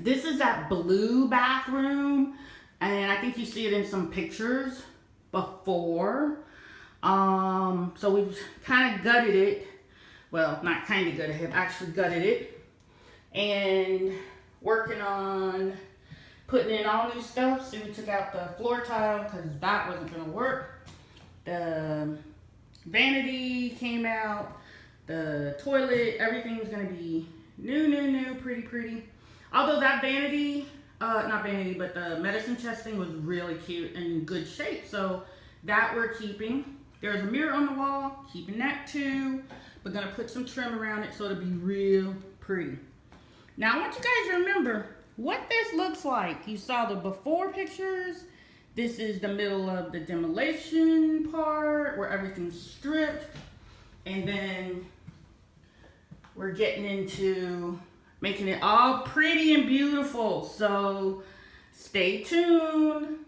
This is that blue bathroom, and I think you see it in some pictures before. So we've kind of gutted it. Well, not kind of gutted it, actually gutted it. And working on putting in all new stuff. So we took out the floor tile because that wasn't gonna work. The vanity came out. The toilet, everything's gonna be new, pretty. Although that vanity, not vanity, but the medicine chest thing was really cute and in good shape. So that we're keeping. There's a mirror on the wall, keeping that too. We're gonna put some trim around it so it'll be real pretty. Now I want you guys to remember what this looks like. You saw the before pictures. This is the middle of the demolition part where everything's stripped. And then we're getting into making it all pretty and beautiful. So stay tuned.